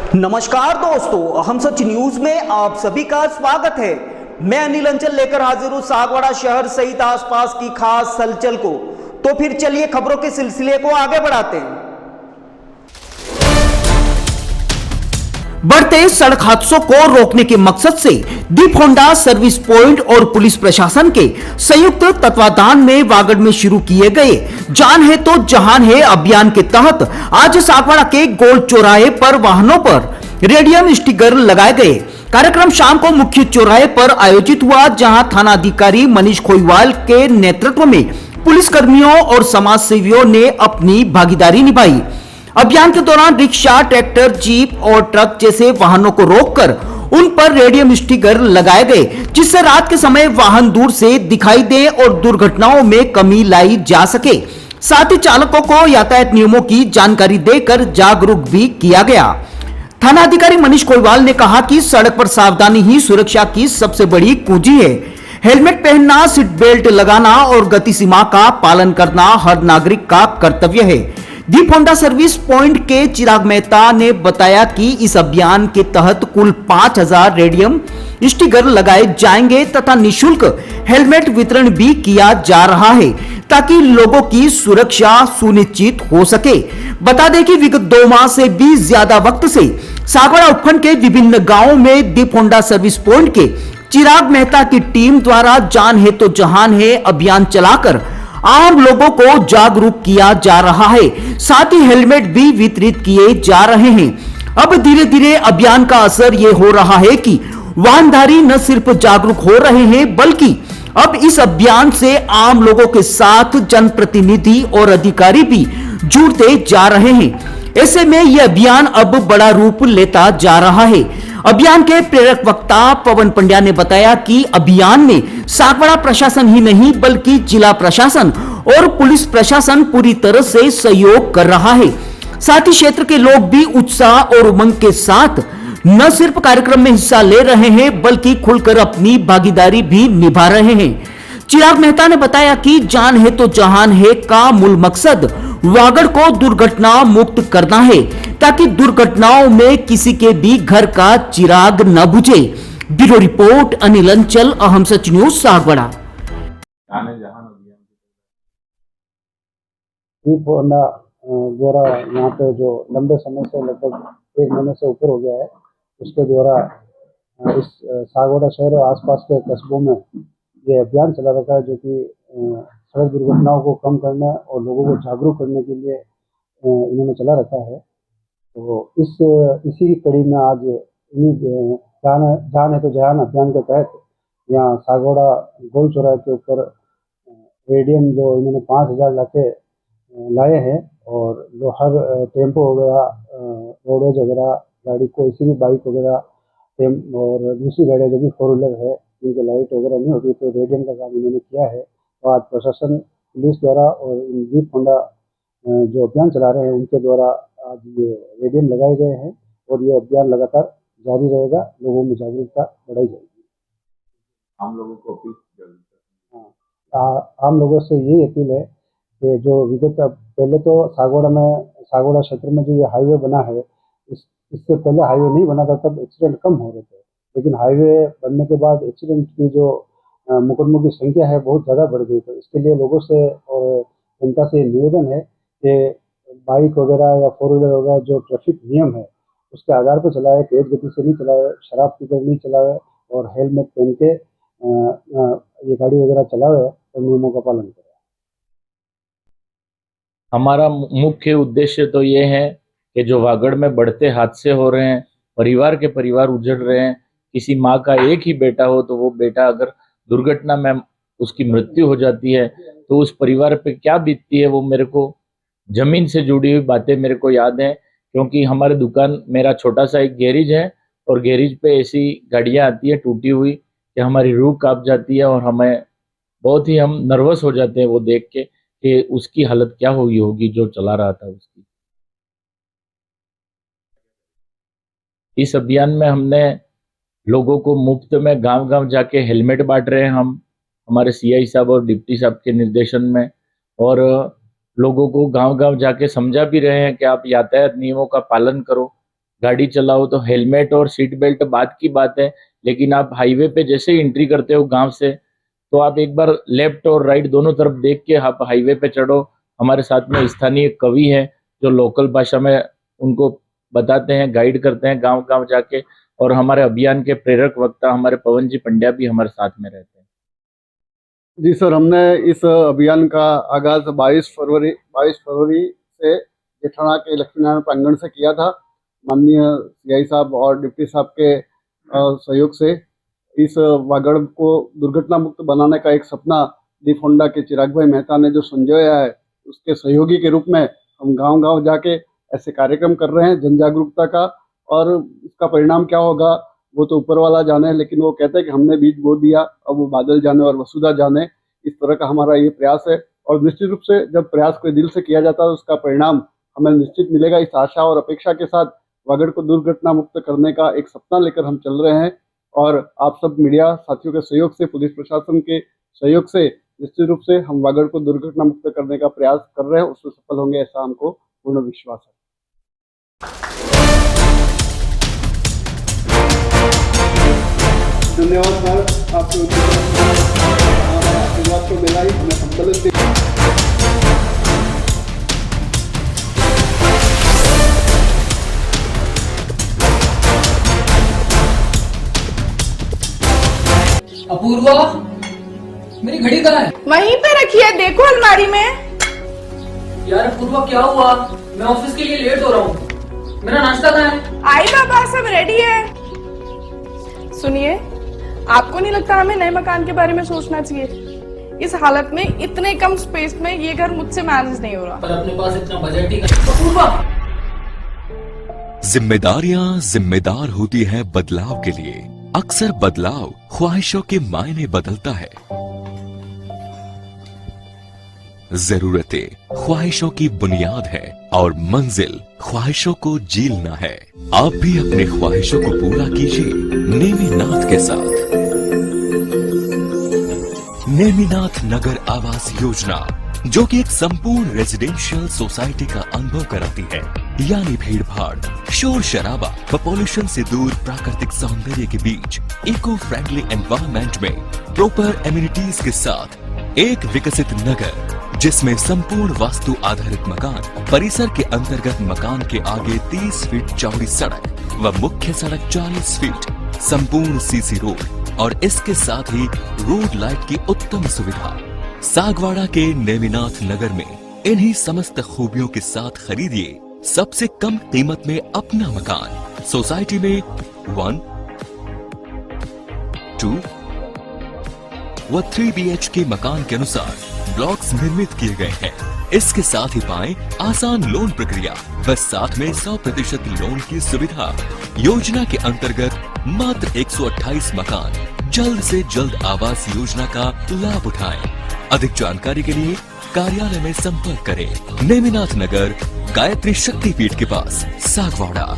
नमस्कार दोस्तों, हम सच न्यूज में आप सभी का स्वागत है। मैं अनिल अंचल लेकर हाजिर हूं सागवाड़ा शहर सहित आसपास की खास हलचल को। तो फिर चलिए खबरों के सिलसिले को आगे बढ़ाते हैं। बढ़ते सड़क हादसों को रोकने के मकसद से दीप होंडा सर्विस पॉइंट और पुलिस प्रशासन के संयुक्त तत्वाधान में वागड़ में शुरू किए गए जान है तो जहान है अभियान के तहत आज सागवाड़ा के गोल चौराहे पर वाहनों पर रेडियम स्टिकर लगाए गए। कार्यक्रम शाम को मुख्य चौराहे पर आयोजित हुआ, जहां थाना अधिकारी मनीष खोईवाल के नेतृत्व में पुलिस कर्मियों और समाज सेवियों ने अपनी भागीदारी निभाई। अभियान के दौरान रिक्शा, ट्रैक्टर, जीप और ट्रक जैसे वाहनों को रोककर उन पर रेडियम स्टिकर लगाए गए, जिससे रात के समय वाहन दूर से दिखाई दे और दुर्घटनाओं में कमी लाई जा सके। साथ ही चालकों को यातायात नियमों की जानकारी देकर जागरूक भी किया गया। थाना अधिकारी मनीष खोईवाल ने कहा कि सड़क पर सावधानी ही सुरक्षा की सबसे बड़ी कुंजी है। हेलमेट पहनना, सीट बेल्ट लगाना और गति सीमा का पालन करना हर नागरिक का कर्तव्य है। दीप होंडा सर्विस पॉइंट के चिराग मेहता ने बताया कि इस अभियान के तहत कुल 5000 रेडियम स्टिकर लगाए जाएंगे तथा निःशुल्क हेलमेट वितरण भी किया जा रहा है, ताकि लोगों की सुरक्षा सुनिश्चित हो सके। बता दें कि विगत 2 माह से भी ज्यादा वक्त से सागवाड़ा उपखंड के विभिन्न गांवों में दीप होंडा सर्विस पॉइंट के चिराग मेहता की टीम द्वारा जान है तो जहान है अभियान चलाकर आम लोगों को जागरूक किया जा रहा है। साथ ही हेलमेट भी वितरित किए जा रहे हैं। अब धीरे धीरे अभियान का असर ये हो रहा है कि वाहनधारी न सिर्फ जागरूक हो रहे हैं, बल्कि अब इस अभियान से आम लोगों के साथ जनप्रतिनिधि और अधिकारी भी जुड़ते जा रहे हैं। ऐसे में यह अभियान अब बड़ा रूप लेता जा रहा है। अभियान के प्रेरक वक्ता पवन पंड्या ने बताया कि अभियान में सागवाड़ा प्रशासन ही नहीं बल्कि जिला प्रशासन और पुलिस प्रशासन पूरी तरह से सहयोग कर रहा है। साथ ही क्षेत्र के लोग भी उत्साह और उमंग के साथ न सिर्फ कार्यक्रम में हिस्सा ले रहे हैं, बल्कि खुलकर अपनी भागीदारी भी निभा रहे हैं। चिराग मेहता ने बताया कि जान है तो जहान है का मूल मकसद वागड़ को दुर्घटना मुक्त करना है, ताकि दुर्घटनाओं में किसी के भी घर का चिराग न बुझे। ब्यूरो रिपोर्ट अनिल अंचल, अहम सच न्यूज सागवाड़ा। दीप होंडा द्वारा यहाँ पे जो लंबे समय से लगभग 1 महीने से ऊपर हो गया है, उसके द्वारा इस सागवाड़ा शहर और आसपास के कस्बों में ये अभियान चला रखा है, जो कि सड़क दुर्घटनाओं को कम करने और लोगों को जागरूक करने के लिए इन्होंने चला रखा है। तो इसी की कड़ी में आज जान है तो जहान अभियान के तहत यहाँ सागवाड़ा गोल चौराहे के ऊपर रेडियम जो इन्होंने 5000 लाके लाए हैं, और जो हर टेम्पो वगैरह, रोडवेज वगैरह गाड़ी, कोई सी भी बाइक वगैरह और दूसरी गाड़ियाँ जो भी 4 व्हीलर है जिनकी लाइट वगैरह नहीं होती, तो रेडियम का काम इन्होंने किया है। तो आज प्रशासन, पुलिस द्वारा और दीप होंडा जो अभियान चला रहे हैं उनके द्वारा आज ये रेडियम लगाए गए हैं, और ये अभियान लगातार जारी रहेगा। लोगों में जागरूकता बढ़ाई जाएगी। आम लोगों को अपील, आम लोगों से यही अपील है कि जो विगत पहले तो सागवाड़ा क्षेत्र में जो ये हाईवे बना है, इससे पहले हाईवे नहीं बना था, तब एक्सीडेंट कम हो रहे थे। लेकिन हाईवे बनने के बाद एक्सीडेंट की जो मुकदमों की संख्या है बहुत ज़्यादा बढ़ गई। तो इसके लिए लोगों से और जनता से निवेदन है कि बाइक वगैरह या 4 व्हीलर वगैरह जो ट्रैफिक नियम है उसके आधार पर चलाए, तेज गति से नहीं चलाए, शराब पीकर नहीं चलाए, और हेलमेट पहन के ये गाड़ी वगैरह चलावे और नियमों का पालन करें। हमारा मुख्य उद्देश्य तो ये है कि जो वागड़ में बढ़ते हादसे हो रहे हैं, परिवार के परिवार उजड़ रहे हैं, किसी माँ का एक ही बेटा हो तो वो बेटा अगर दुर्घटना में उसकी मृत्यु हो जाती है तो उस परिवार पे क्या बीतती है, वो मेरे को जमीन से जुड़ी हुई बातें मेरे को याद हैं। क्योंकि हमारे दुकान, मेरा छोटा सा एक गैरेज है, और गैरेज पे ऐसी गाड़ियाँ आती है टूटी हुई, कि हमारी रूह कांप जाती है और हमें बहुत ही हम नर्वस हो जाते हैं वो देख के कि उसकी हालत क्या हुई होगी जो चला रहा था उसकी। इस अभियान में हमने लोगों को मुफ्त में गांव-गांव जाके हेलमेट बांट रहे हैं हम, हमारे सीआई साहब और डिप्टी साहब के निर्देशन में, और लोगों को गांव-गांव जाके समझा भी रहे हैं कि आप यातायात नियमों का पालन करो, गाड़ी चलाओ तो हेलमेट और सीट बेल्ट बात की बात है, लेकिन आप हाईवे पे जैसे ही एंट्री करते हो गांव से, तो आप एक बार लेफ्ट और राइट दोनों तरफ देख के आप हाईवे पे चढ़ो। हमारे साथ में स्थानीय कवि हैं जो लोकल भाषा में उनको बताते हैं, गाइड करते हैं गांव-गांव जाके, और हमारे अभियान के प्रेरक वक्ता हमारे पवन जी पंड्या भी हमारे साथ में रहते हैं। जी सर, हमने इस अभियान का आगाज 22 फरवरी से जेठाना के लक्ष्मीनारायण प्रांगण से किया था। माननीय सीआई साहब और डिप्टी साहब के सहयोग से इस वागड़ को दुर्घटना मुक्त बनाने का एक सपना दीप होंडा के चिराग भाई मेहता ने जो संजोया है, उसके सहयोगी के रूप में हम गांव-गांव जाके ऐसे कार्यक्रम कर रहे हैं जन जागरूकता का। और इसका परिणाम क्या होगा वो तो ऊपर वाला जाने, लेकिन वो कहते हैं कि हमने बीज बो दिया, अब वो बादल जाने और वसुधा जाने। इस तरह का हमारा ये प्रयास है, और निश्चित रूप से जब प्रयास कोई दिल से किया जाता है उसका परिणाम हमें निश्चित मिलेगा। इस आशा और अपेक्षा के साथ वागड़ को दुर्घटना मुक्त करने का एक सपना लेकर हम चल रहे हैं, और आप सब मीडिया साथियों के सहयोग से, पुलिस प्रशासन के सहयोग से निश्चित रूप से हम वागड़ को दुर्घटना मुक्त करने का प्रयास कर रहे हैं, उसमें सफल होंगे ऐसा हमको पूर्ण विश्वास है। धन्यवाद सर, आपके आशीर्वाद को मिला ही हमें संबलित भी। अपूर्वा, मेरी घड़ी कहाँ है? वहीं पे रखी है, देखो अलमारी में। यार अपूर्वा क्या हुआ? मैं ऑफिस के लिए लेट हो रहा हूँ। मेरा नाश्ता कहाँ है? आई बाबा, सब रेडी है। सुनिए, आपको नहीं लगता हमें नए मकान के बारे में सोचना चाहिए? इस हालत में इतने कम स्पेस में ये घर मुझसे मैनेज नहीं हो रहा। पर अपने पास इतना बजट ही नहीं। अपूर्वा, जिम्मेदारियां जिम्मेदार होती है बदलाव के लिए। अक्सर बदलाव ख्वाहिशों के मायने बदलता है। जरूरतें ख्वाहिशों की बुनियाद है और मंजिल ख्वाहिशों को जीलना है। आप भी अपने ख्वाहिशों को पूरा कीजिए नेमिनाथ के साथ। नेमिनाथ नगर आवास योजना, जो कि एक संपूर्ण रेजिडेंशियल सोसाइटी का अनुभव कराती है, यानी भीड़ भाड़, शोर शराबा व पॉल्यूशन से दूर प्राकृतिक सौंदर्य के बीच इको फ्रेंडली एनवायरनमेंट में प्रॉपर एमिनिटीज के साथ एक विकसित नगर, जिसमें संपूर्ण वास्तु आधारित मकान, परिसर के अंतर्गत मकान के आगे 30 फीट चौड़ी सड़क व मुख्य सड़क 40 फीट, संपूर्ण सीसी रोड और इसके साथ ही रोड लाइट की उत्तम सुविधा। सागवाड़ा के नेमिनाथ नगर में इन्हीं समस्त खूबियों के साथ खरीदिए सबसे कम कीमत में अपना मकान। सोसाइटी में 1, 2 व 3 BHK मकान के अनुसार ब्लॉक्स निर्मित किए गए हैं। इसके साथ ही पाएं आसान लोन प्रक्रिया व साथ में 100% लोन की सुविधा। योजना के अंतर्गत मात्र 128 मकान जल्द से जल्द आवास योजना का लाभ उठाएं। अधिक जानकारी के लिए कार्यालय में संपर्क करें। नेमिनाथ नगर, गायत्री शक्तिपीठ के पास, सागवाड़ा।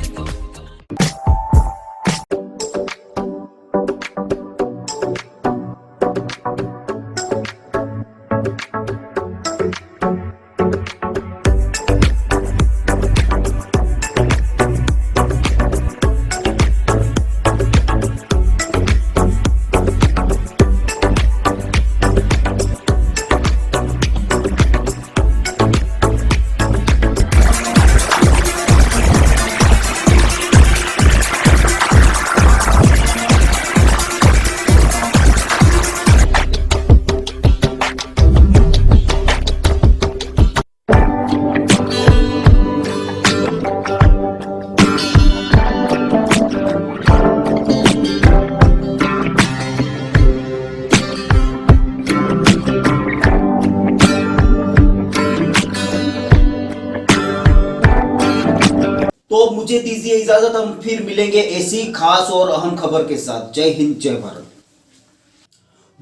तो मुझे दीजिए इजाजत, हम फिर मिलेंगे ऐसी खास और अहम खबर के साथ। जय हिंद, जय भारत।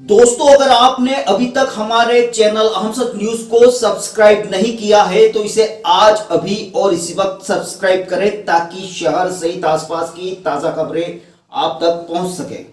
दोस्तों, अगर आपने अभी तक हमारे चैनल अहम सच न्यूज को सब्सक्राइब नहीं किया है तो इसे आज अभी और इसी वक्त सब्सक्राइब करें ताकि शहर सहित आसपास की ताजा खबरें आप तक पहुंच सके।